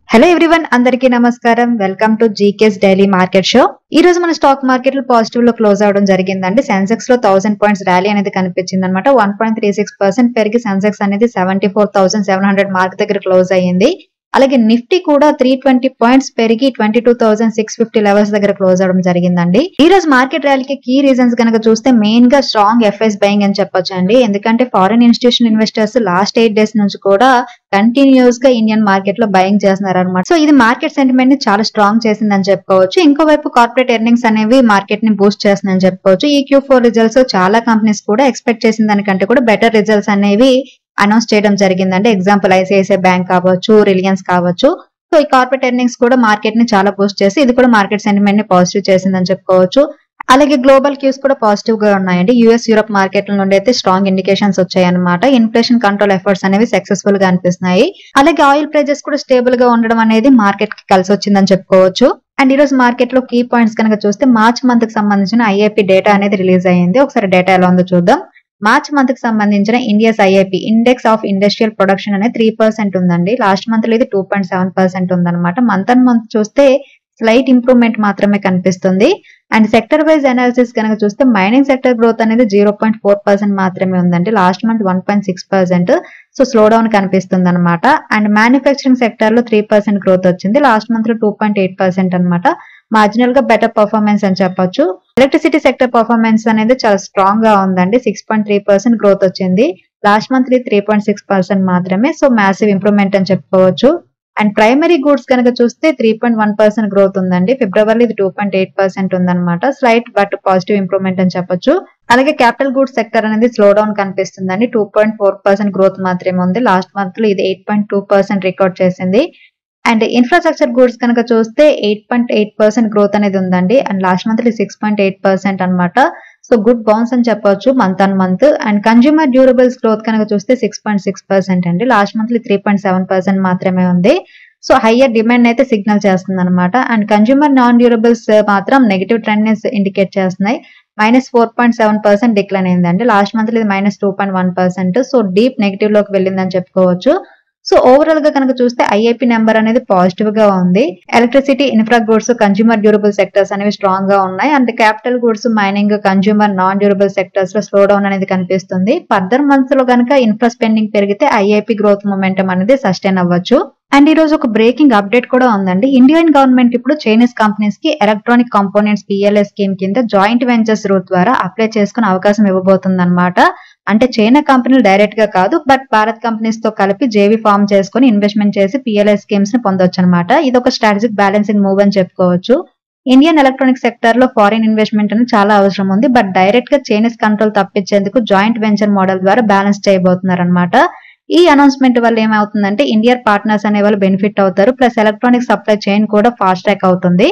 Hello everyone, అందరికీ నమస్కారం. Welcome to GK's daily market show. ఈ రోజు మన స్టాక్ మార్కెట్ లో పాజిటివ్ లో క్లోజ్ అవడం జరిగిందండి. సెన్సెక్స్ లో 1000 పాయింట్స్ ర్యాలీ అనేది కనిపించింది అనమాట. 1.36% పెరిగి సెన్సెక్స్ అనేది 74,700 మార్క్ దగ్గర క్లోజ్ అయ్యింది. అలాగే నిఫ్టీ కూడా 320 పాయింట్స్ పెరిగి 22,650 లెవెల్స్ దగ్గర క్లోజ్ అవడం జరిగిందండి. ఈ రోజు మార్కెట్ ర్యాలీకి కీ రీజన్స్ కనుక చూస్తే మెయిన్ గా స్ట్రాంగ్ ఎఫ్ఎస్ బయింగ్ అని చెప్పొచ్చు అండి. ఎందుకంటే foreign institutional investors last 8 days నుంచి కూడా కంటిన్యూస్ గా ఇండియన్ మార్కెట్ లో బయింగ్ చేస్తున్నారు అనమాట. సో ఇది మార్కెట్ సెంటిమెంట్ ని చాలా స్ట్రాంగ్ చేసిందని చెప్పుకోవచ్చు. ఇంకోవైపు కార్పొరేట్ ఎర్నింగ్స్ అనేవి మార్కెట్ ని బూస్ట్ చేస్తుందని చెప్పుకోవచ్చు. ఈ Q4 రిజల్ట్స్ చాలా కంపెనీస్ కూడా ఎక్స్పెక్ట్ చేసిన దానికంటే కూడా బెటర్ రిజల్ట్స్ అనేవి అనౌన్స్ చేయడం జరిగిందండి. ఎగ్జాంపుల్ ఐసిఐసిఐ బ్యాంక్ కావచ్చు, రిలయన్స్ కావచ్చు. సో ఈ కార్పొరేట్ ఎర్నింగ్స్ కూడా మార్కెట్ ని చాలా బూస్ట్ చేసి ఇది కూడా మార్కెట్ సెంటిమెంట్ ని పాజిటివ్ చేసిందని చెప్పుకోవచ్చు. అలాగే గ్లోబల్ క్యూస్ కూడా పాజిటివ్ గా ఉన్నాయండి. యూఎస్, యూరోప్ మార్కెట్ల నుండి అయితే స్ట్రాంగ్ ఇండికేషన్స్ వచ్చాయన్నమాట. ఇన్ఫ్లేషన్ కంట్రోల్ ఎఫర్ట్స్ అనేవి సక్సెస్ఫుల్ గా అనిపిస్తున్నాయి. అలాగే ఆయిల్ ప్రైజెస్ కూడా స్టేబుల్ గా ఉండడం అనేది మార్కెట్ కి కలిసి వచ్చిందని చెప్పుకోవచ్చు. అండ్ ఈ రోజు మార్కెట్ లో కీ పాయింట్స్ కనుక చూస్తే మార్చ్ మంత్ కి సంబంధించిన ఐఐపి డేటా అనేది రిలీజ్ అయ్యింది. ఒకసారి డేటా ఎలా ఉందో చూద్దాం. మార్చ్ మంత్ కి సంబంధించిన India's IIP index of industrial production అనేది 3% ఉందండి. లాస్ట్ మంత్ లో ఇది 2.7% ఉందన్నమాట. మంత్ అండ్ మంత్ చూస్తే స్లైట్ ఇంప్రూవ్మెంట్ మాత్రమే కనిపిస్తుంది. అండ్ సెక్టర్ వైజ్ అనాలిసిస్ కనుక చూస్తే మైనింగ్ సెక్టర్ గ్రోత్ అనేది 0.4% మాత్రమే ఉందండి. Last month 1.6%. So slow down కనిపిస్తుంది అనమాట. అండ్ మ్యానుఫ్యాక్చరింగ్ సెక్టర్ లో 3% గ్రోత్ వచ్చింది. లాస్ట్ మంత్ లో 2.8% అనమాట. మార్జినల్ గా బెటర్ పర్ఫార్మెన్స్ అని చెప్పొచ్చు. ఎలక్ట్రిసిటీ సెక్టర్ పర్ఫార్మెన్స్ అనేది చాలా స్ట్రాంగ్ గా ఉందండి. 6.3% గ్రోత్ వచ్చింది. లాస్ట్ మంత్ 3.6% మాత్రమే. సో మ్యాసివ్ ఇంప్రూవ్మెంట్ అని చెప్పుకోవచ్చు. అండ్ ప్రైమరీ గూడ్స్ కనుక చూస్తే 3.1% గ్రోత్ ఉందండి. ఫిబ్రవరి ఇది 2.8% ఉందన్నమాట. స్లైట్ బట్ పాజిటివ్ ఇంప్రూవ్మెంట్ అని చెప్పొచ్చు. అలాగే క్యాపిటల్ గూడ్స్ సెక్టర్ అనేది స్లో డౌన్ కనిపిస్తుందండి. 2.4% గ్రోత్ మాత్రమే ఉంది. లాస్ట్ మంత్ లో ఇది 8.2% రికార్డ్ చేసింది. అండ్ ఇన్ఫ్రాస్ట్రక్చర్ గూడ్స్ కనుక చూస్తే 8.8% గ్రోత్ అనేది ఉందండి. అండ్ లాస్ట్ మంత్ 6.8% అనమాట. సో గుడ్ బౌన్స్ అని చెప్పొచ్చు month on month. And consumer durables growth కనుక చూస్తే 6.6% అండి. లాస్ట్ మంత్ 3.7% మాత్రమే ఉంది. సో హయ్యర్ డిమాండ్ అయితే సిగ్నల్ చేస్తుంది అనమాట. అండ్ కన్జ్యూమర్ నాన్ డ్యూరబుల్స్ మాత్రం నెగిటివ్ ట్రెండ్ ని ఇండికేట్ చేస్తున్నాయి. -4.7% డిక్లైన్ అయిందండి. లాస్ట్ మంత్ ఇది -2.1%. సో డీప్ నెగిటివ్ లోకి వెళ్ళిందని చెప్పుకోవచ్చు. సో ఓవరాల్ గా కనుక చూస్తే ఐఐపి నెంబర్ అనేది పాజిటివ్ గా ఉంది. Electricity, infra goods, consumer durable sectors అనేవి స్ట్రాంగ్ గా ఉన్నాయి. And capital goods, mining, consumer non durable sectors లో స్లో డౌన్ అనేది కనిపిస్తుంది. ఫర్దర్ మంత్స్ లో కనుక ఇన్ఫ్రా స్పెండింగ్ పెరిగితే ఐఐపి గ్రోత్ మొమెంటం అనేది సస్టైన్ అవ్వచ్చు. అండ్ ఈ రోజు ఒక బ్రేకింగ్ అప్డేట్ కూడా ఉందండి. ఇండియన్ గవర్నమెంట్ ఇప్పుడు చైనీస్ కంపెనీస్ కి ఎలక్ట్రానిక్ కాంపోనెంట్స్ పిఎల్ఐ స్కీమ్ కింద జాయింట్ వెంచర్స్ రూట్ ద్వారా అప్లై చేసుకునే అవకాశం ఇవ్వబోతుంది అనమాట. అంటే చైనా కంపెనీలు డైరెక్ట్ గా కాదు, బట్ భారత్ కంపెనీస్ తో కలిపి జేవీ ఫామ్ చేసుకుని ఇన్వెస్ట్మెంట్ చేసి పిఎల్ఐ స్కీమ్స్ ని పొందొచ్చు అనమాట. ఇది ఒక స్ట్రాటజిక్ బ్యాలెన్సింగ్ మూవ్ అని చెప్పుకోవచ్చు. ఇండియన్ ఎలక్ట్రానిక్ సెక్టర్ లో ఫారిన్ ఇన్వెస్ట్మెంట్ అనేది చాలా అవసరం ఉంది. బట్ డైరెక్ట్ గా చైనీస్ కంట్రోల్ తప్పించేందుకు జాయింట్ వెంచర్ మోడల్ ద్వారా బ్యాలెన్స్ చేయబోతున్నారు అనమాట. ఈ అనౌన్స్మెంట్ వల్ల ఏమవుతుందంటే ఇండియన్ పార్ట్నర్స్ అనే వాళ్ళు బెనిఫిట్ అవుతారు. ప్లస్ ఎలక్ట్రానిక్ సప్లై చైన్ కూడా ఫాస్ట్ ట్రాక్ అవుతుంది.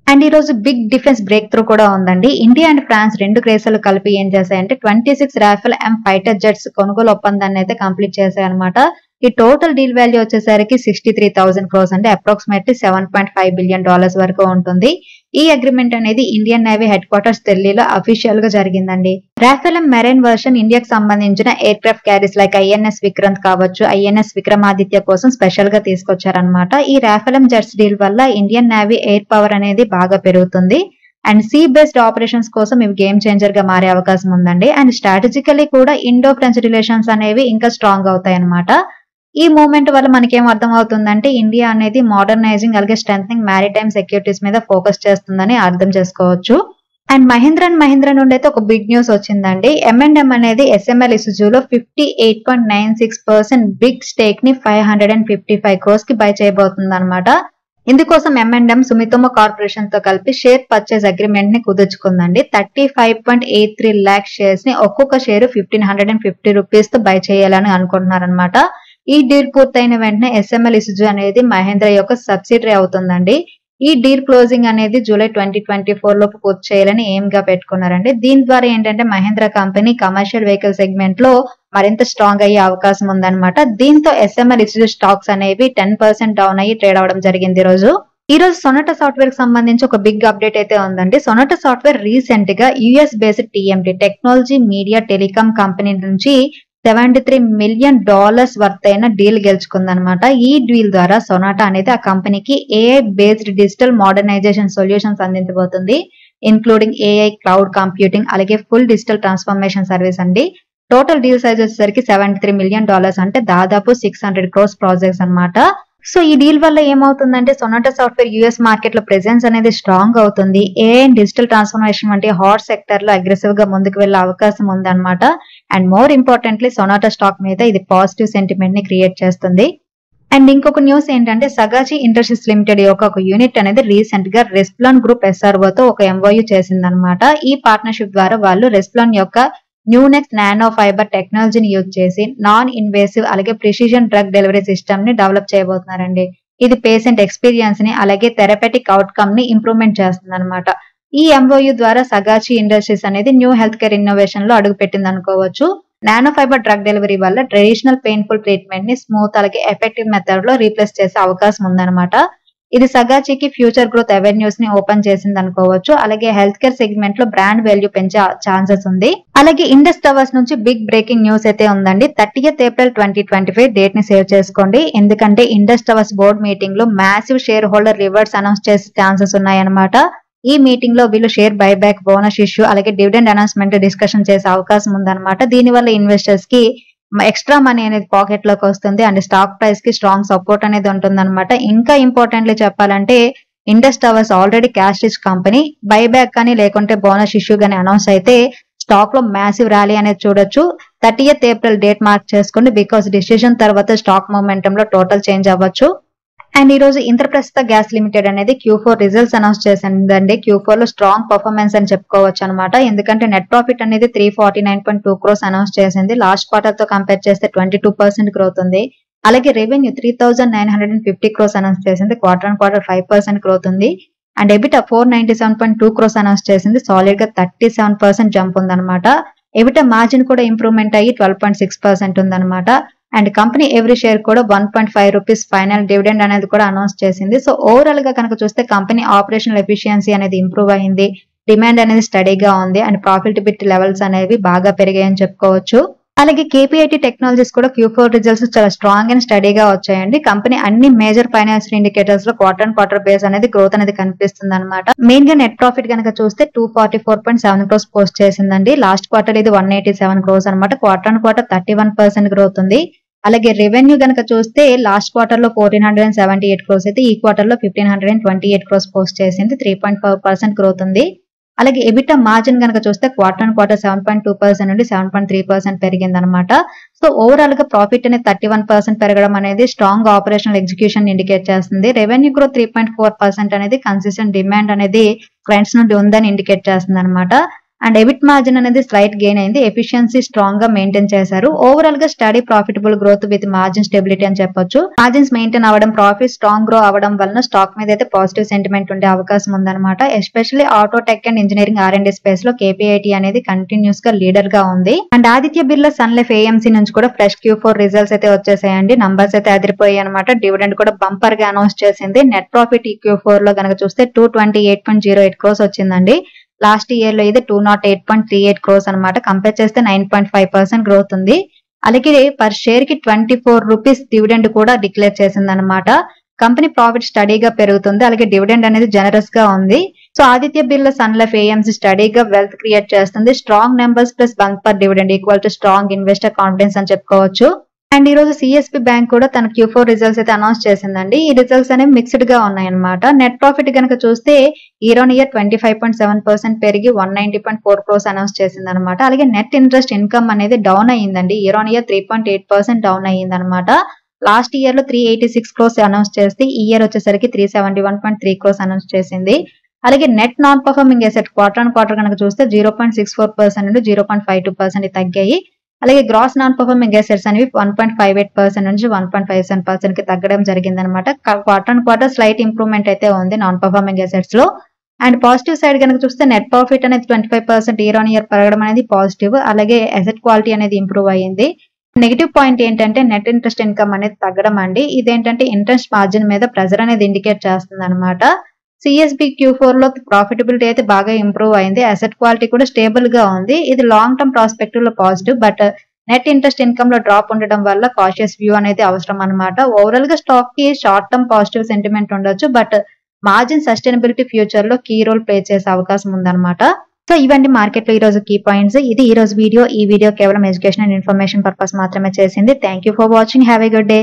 అండ్ ఈ రోజు బిగ్ డిఫెన్స్ బ్రేక్ త్రూ కూడా ఉందండి. ఇండియా అండ్ ఫ్రాన్స్ రెండు దేశాలు కలిపి ఏం చేశాయంటే 26 రాఫెల్ ఎం ఫైటర్ జెట్స్ కొనుగోలు ఒప్పందాన్ని అయితే కంప్లీట్ చేశాయన్నమాట. ఈ టోటల్ డీల్ వాల్యూ వచ్చేసరికి 63,000 crores అంటే అప్రాక్సిమేట్లీ $7.5 billion వరకు ఉంటుంది. ఈ అగ్రిమెంట్ అనేది ఇండియన్ నేవీ హెడ్ క్వార్టర్స్ ఢిల్లీలో అఫీషియల్ గా జరిగిందండి. రాఫెల్ ఎం మెరైన్ వర్షన్ ఇండియాకి సంబంధించిన air craft carries like INS Vikrant కావచ్చు, ఐఎన్ఎస్ విక్రమాదిత్య కోసం స్పెషల్ గా తీసుకొచ్చారనమాట. ఈ రాఫెల్ ఎం జెట్స్ డీల్ వల్ల ఇండియన్ నేవీ ఎయిర్ పవర్ అనేది బాగా పెరుగుతుంది. అండ్ సీ బేస్డ్ ఆపరేషన్స్ కోసం ఇవి గేమ్ చేంజర్ గా మారే అవకాశం ఉందండి. అండ్ స్ట్రాటజికలీ కూడా ఇండో ఫ్రెంచ్ రిలేషన్స్ అనేవి ఇంకా స్ట్రాంగ్ అవుతాయి అనమాట. ఈ మూవ్మెంట్ వల్ల మనకేం అర్థం అవుతుందంటే ఇండియా అనేది మోడర్నైజింగ్ అలాగే స్ట్రెంథనింగ్ మ్యారిటైమ్ సెక్యూరిటీస్ మీద ఫోకస్ చేస్తుందని అర్థం చేసుకోవచ్చు. అండ్ మహీంద్రా నుండి అయితే ఒక బిగ్ న్యూస్ వచ్చిందండి. M&M అనేది SML ఇసుజులో 58.96% బిగ్ స్టేక్ ని 555 crores కి బై చేయబోతుంది అనమాట. ఇందుకోసం M&M సుమితోమో కార్పొరేషన్ తో కలిపి షేర్ పర్చేజ్ అగ్రిమెంట్ ని కుదుర్చుకుందండి. 35.83 lakh షేర్స్ ని ఒక్కొక్క షేరు 1,550 రూపీస్ తో బై చేయాలని అనుకుంటున్నారనమాట. ఈ డీల్ పూర్తయిన వెంటనే SML ఇసుజు అనేది మహీంద్రా యొక్క సబ్సిడరీ అవుతుందండి. ఈ డీల్ క్లోజింగ్ అనేది జూలై 2024 లోపు పూర్తి చేయాలని ఎయిమ్ గా పెట్టుకున్నారండి. దీని ద్వారా ఏంటంటే Mahindra company commercial vehicle segment లో మరింత స్ట్రాంగ్ అయ్యే అవకాశం ఉందన్నమాట. దీంతో SML ఇసుజు స్టాక్స్ అనేవి 10% డౌన్ అయ్యి ట్రేడ్ అవడం జరిగింది ఈ రోజు సొనాటా సాఫ్ట్వేర్ కి సంబంధించి ఒక బిగ్ అప్డేట్ అయితే ఉందండి. సొనాటా సాఫ్ట్వేర్ రీసెంట్ గా US based TMT technology media telecom company నుంచి $73 మిలియన్ వర్త్ అయిన డీల్ గెలుచుకుందనమాట. ఈ డీల్ ద్వారా సొనాటా అనేది ఆ కంపెనీకి AI based digital modernisation solutions అందించబోతుంది. ఇన్క్లూడింగ్ ఏఐ, క్లౌడ్ కంప్యూటింగ్, అలాగే ఫుల్ డిజిటల్ ట్రాన్స్ఫర్మేషన్ సర్వీస్ అండి. టోటల్ డీల్ సైజ్ వచ్చేసరికి $73 మిలియన్, అంటే దాదాపు 600 crores ప్రాజెక్ట్స్ అన్నమాట. సో ఈ డీల్ వల్ల ఏమవుతుందంటే సొనాటా సాఫ్ట్వేర్ యూఎస్ మార్కెట్ లో ప్రెసెన్స్ అనేది స్ట్రాంగ్ అవుతుంది. ఏఐ అండ్ డిజిటల్ ట్రాన్స్ఫర్మేషన్ వంటి హాట్ సెక్టర్ లో అగ్రెసివ్ గా ముందుకు వెళ్లే అవకాశం ఉందన్నమాట. And more importantly Sonata stock మీద ఇది పాజిటివ్ సెంటిమెంట్ ని క్రియేట్ చేస్తుంది. అండ్ ఇంకొక న్యూస్ ఏంటంటే సగాచి ఇండస్ట్రీస్ లిమిటెడ్ యొక్క ఒక యూనిట్ అనేది రీసెంట్ గా రెస్ప్లాన్ గ్రూప్ SRO తో ఒక MOU చేసిందనమాట. ఈ పార్ట్నర్షిప్ ద్వారా వాళ్ళు రెస్ప్లాన్ యొక్క న్యూనెక్స్ నానో ఫైబర్ టెక్నాలజీని యూజ్ చేసి నాన్ ఇన్వేసివ్ అలాగే ప్రిసిషన్ డ్రగ్ డెలివరీ సిస్టమ్ ని డెవలప్ చేయబోతున్నారండి. ఇది పేషెంట్ ఎక్స్పీరియన్స్ ని అలాగే థెరపెటిక్ అవుట్కమ్ ని ఇంప్రూవ్మెంట్ చేస్తుంది అనమాట. ఈ MOU ద్వారా సగాచి ఇండస్ట్రీస్ అనేది న్యూ హెల్త్ కేర్ ఇన్నోవేషన్ లో అడుగు పెట్టింది అనుకోవచ్చు. నానో ఫైబర్ డ్రగ్ డెలివరీ వల్ల ట్రెడిషనల్ పెయిన్ఫుల్ ట్రీట్మెంట్ ని స్మూత్ అలాగే ఎఫెక్టివ్ మెథడ్ లో రీప్లేస్ చేసే అవకాశం ఉందన్నమాట. ఇది సగాచికి ఫ్యూచర్ గ్రోత్ అవెన్యూస్ ని ఓపెన్ చేసింది అనుకోవచ్చు. అలాగే హెల్త్ కేర్ సెగ్మెంట్ లో బ్రాండ్ వాల్యూ పెంచే ఛాన్సెస్ ఉంది. అలాగే ఇండస్ టవర్స్ నుంచి బిగ్ బ్రేకింగ్ న్యూస్ అయితే ఉందండి. 30th April 2025 డేట్ ని సేవ్ చేసుకోండి. ఎందుకంటే ఇండస్ టవర్స్ బోర్డ్ మీటింగ్ లో massive share holder rewards announce చేసే ఛాన్సెస్ ఉన్నాయన్నమాట. ఈ మీటింగ్ లో వీళ్ళు షేర్ బైబ్యాక్, బోనస్ ఇష్యూ అలాగే డివిడెండ్ అనౌన్స్మెంట్ డిస్కషన్ చేసే అవకాశం ఉందన్నమాట. దీనివల్ల ఇన్వెస్టర్స్ కి ఎక్స్ట్రా మనీ అనేది పాకెట్ లోకి వస్తుంది అండ్ స్టాక్ ప్రైస్ కి స్ట్రాంగ్ సపోర్ట్ అనేది ఉంటుందన్నమాట. ఇంకా ఇంపార్టెంట్లీ చెప్పాలంటే Indus towers already cash rich company. Buyback కానీ లేకుంటే బోనస్ ఇష్యూ కానీ అనౌన్స్ అయితే స్టాక్ లో మ్యాసివ్ ర్యాలీ అనేది చూడొచ్చు. 30th April డేట్ మార్క్ చేసుకోండి. బికాస్ డిసిషన్ తర్వాత స్టాక్ మొమెంటం లో టోటల్ చేంజ్ అవ్వచ్చు. అండ్ ఈ రోజు ఇంద్రప్రస్థ గ్యాస్ లిమిటెడ్ అనేది Q4 రిజల్ట్స్ అనౌన్స్ చేసిందండి. Q4 లో స్ట్రాంగ్ పర్ఫార్మెన్స్ అని చెప్పుకోవచ్చు అనమాట. ఎందుకంటే నెట్ ప్రాఫిట్ అనేది 349.2 crores అనౌన్స్ చేసింది. లాస్ట్ క్వార్టర్ తో కంపేర్ చేస్తే 22% గ్రోత్ ఉంది. అలాగే రెవెన్యూ 3,950 crores అనౌన్స్ చేసింది. క్వార్టర్ ఆన్ క్వార్టర్ 5% గ్రోత్ ఉంది. అండ్ ఎబిటా 497.2 crores అనౌన్స్ చేసింది. సాలిడ్ గా 37% జంప్ ఉందన్నమాట. ఎబిటా మార్జిన్ కూడా ఇంప్రూవ్మెంట్ అయ్యి 12.6% ఉందన్నమాట. అండ్ కంపెనీ ఎవ్రీ షేర్ కూడా 1.5 రూపీస్ ఫైనల్ డివిడెండ్ అనేది కూడా అనౌన్స్ చేసింది. సో ఓవరాల్ గా కనుక చూస్తే కంపెనీ ఆపరేషనల్ ఎఫిషియన్సీ అనేది ఇంప్రూవ్ అయింది. డిమాండ్ అనేది స్టడీగా ఉంది అండ్ ప్రాఫిటబిలిటీ లెవెల్స్ అనేవి బాగా పెరిగాయని చెప్పుకోవచ్చు. అలాగే KPIT టెక్నాలజీస్ కూడా Q4 రిజల్ట్స్ చాలా స్ట్రాంగ్ అండ్ స్టడీగా వచ్చాయండి. కంపెనీ అన్ని మేజర్ ఫైనాన్షియల్ ఇండికేటర్స్ లో క్వార్టర్ ఆన్ క్వార్టర్ బేస్ అనేది గ్రోత్ అనేది కనిపిస్తుంది అనమాట. మెయిన్ గా నెట్ ప్రాఫిట్ కనుక చూస్తే 244.7 crores పోస్ట్ చేసిందండి. లాస్ట్ క్వార్టర్ ఇది 187 crores అనమాట. క్వార్టర్ ఆన్ క్వార్టర్ 31% గ్రోత్ ఉంది. అలాగే రెవెన్యూ కనుక చూస్తే లాస్ట్ క్వార్టర్ లో 1478 crores అయితే ఈ క్వార్టర్ లో 1528 crores పోస్ట్ చేసింది. 3.4% గ్రోత్ ఉంది. అలాగే ఎబిటా మార్జిన్ కనుక చూస్తే క్వార్టర్ ఆన్ క్వార్టర్ 7.2% నుండి 7.3% పెరిగింది అనమాట. సో ఓవరాల్ గా ప్రాఫిట్ అనేది 31% పెరగడం అనేది స్ట్రాంగ్ ఆపరేషనల్ ఎగ్జిక్యూషన్ ఇండికేట్ చేస్తుంది. రెవెన్యూ గ్రోత్ 3.4% అనేది కన్సిస్టెంట్ డిమాండ్ అనేది క్లయింట్స్ నుండి ఉందని ఇండికేట్ చేస్తుంది అనమాట. అండ్ ఎబిట్ మార్జిన్ అనేది స్లైట్ గెయిన్ అయింది. ఎఫిషియన్సీ స్ట్రాంగ్ గా మెయింటైన్ చేశారు. ఓవరాల్ గా study profitable growth with margin stability అని చెప్పొచ్చు. మార్జిన్స్ మెయింటైన్ అవ్వడం, ప్రాఫిట్ స్ట్రాంగ్ గ్రో అవ్వడం వలన స్టాక్ మీద అయితే పాజిటివ్ సెంటిమెంట్ ఉండే అవకాశం ఉందన్నమాట. Especially auto tech and engineering R&D space లో KPIT అనేది కంటిన్యూస్ గా లీడర్ గా ఉంది. And Aditya Birla Sun Life AMC నుంచి కూడా ఫ్రెష్ Q4 రిజల్ట్స్ అయితే వచ్చేసాయండి. నంబర్స్ అయితే అదిరిపోయాయి అనమాట. డివిడెండ్ కూడా బంపర్ గా అనౌన్స్ చేసింది. నెట్ ప్రాఫిట్ ఈ Q4 లో కనుక చూస్తే 228.08 crores వచ్చిందండి. లాస్ట్ ఇయర్ లో ఇది 208.38 crores అనమాట. కంపేర్ చేస్తే 9.5% గ్రోత్ ఉంది. అలాగే పర్ షేర్ కి 24 రూపీస్ డివిడెండ్ కూడా డిక్లేర్ చేసింది అనమాట. కంపెనీ ప్రాఫిట్ స్టడీగా పెరుగుతుంది. అలాగే డివిడెండ్ అనేది జనరస్ గా ఉంది. So Aditya Birla Sun Life AMC స్టడీగా వెల్త్ క్రియేట్ చేస్తుంది. Strong numbers plus bumper dividend equal to strong investor confidence అని చెప్పుకోవచ్చు. అండ్ ఈ రోజు CSB బ్యాంక్ కూడా తన Q4 రిజల్ట్స్ అయితే అనౌన్స్ చేసిందండి. ఈ రిజల్ట్స్ అనేవి మిక్స్డ్ గా ఉన్నాయన్నమాట. నెట్ ప్రాఫిట్ కనుక చూస్తే ఇయర్ ఆన్ ఇయర్ 25.7% పెరిగి 190.4 crores అనౌన్స్ చేసింది అనమాట. అలాగే నెట్ ఇంట్రెస్ట్ ఇన్కమ్ అనేది డౌన్ అయ్యిందండి. ఇయర్ ఆన్ ఇయర్ 3.8% డౌన్ అయ్యింది అనమాట. లాస్ట్ ఇయర్ లో 386 crores అనౌన్స్ చేస్తే ఈ ఇయర్ వచ్చేసరికి 371.3 crores అనౌన్స్ చేసింది. అలాగే net non performing asset quarter on quarter కనుక చూస్తే 0.64% నుండి 0.52% తగ్గాయి. అలాగే గ్రాస్ నాన్ పర్ఫార్మింగ్ అసెట్స్ అనేవి 1.58% నుంచి 1.57% కి తగ్గడం జరిగింది అనమాట. Quarter on quarter slight improvement అయితే ఉంది నాన్ పర్ఫార్మింగ్ అసెట్స్ లో. అండ్ పాజిటివ్ సైడ్ కనుక చూస్తే నెట్ ప్రాఫిట్ అనేది 25% ఇయర్ ఆన్ ఇయర్ పెరగడం అనేది పాజిటివ్. అలాగే అసెట్ క్వాలిటీ అనేది ఇంప్రూవ్ అయ్యింది. నెగిటివ్ పాయింట్ ఏంటంటే నెట్ ఇంట్రెస్ట్ ఇన్కమ్ అనేది తగ్గడం అండి. ఇదేంటంటే ఇంట్రెస్ట్ మార్జిన్ మీద ప్రెజర్ అనేది ఇండికేట్ చేస్తుంది అనమాట. CSB Q4 లో ప్రాఫిటబిలిటీ అయితే బాగా ఇంప్రూవ్ అయింది. అసెట్ క్వాలిటీ కూడా స్టేబుల్ గా ఉంది. ఇది లాంగ్ టర్మ్ ప్రాస్పెక్టివ్ లో positive. But net interest income లో డ్రాప్ ఉండడం వల్ల కాషియస్ వ్యూ అనేది అవసరం అనమాట. ఓవరాల్ గా స్టాక్ కి షార్ట్ టర్మ్ పాజిటివ్ సెంటిమెంట్ ఉండొచ్చు, బట్ మార్జిన్ సస్టైనబిలిటీ ఫ్యూచర్ లో కీ రోల్ ప్లే చేసే అవకాశం ఉందన్నమాట. సో ఇవండి మార్కెట్ లో ఈ రోజు కీ పాయింట్స్. ఇది ఈ రోజు వీడియో. ఈ వీడియో కేవలం ఎడ్యుకేషన్ అండ్ ఇన్ఫర్మేషన్ పర్పస్ మాత్రమే చేసింది. Thank you for watching. Have a good day.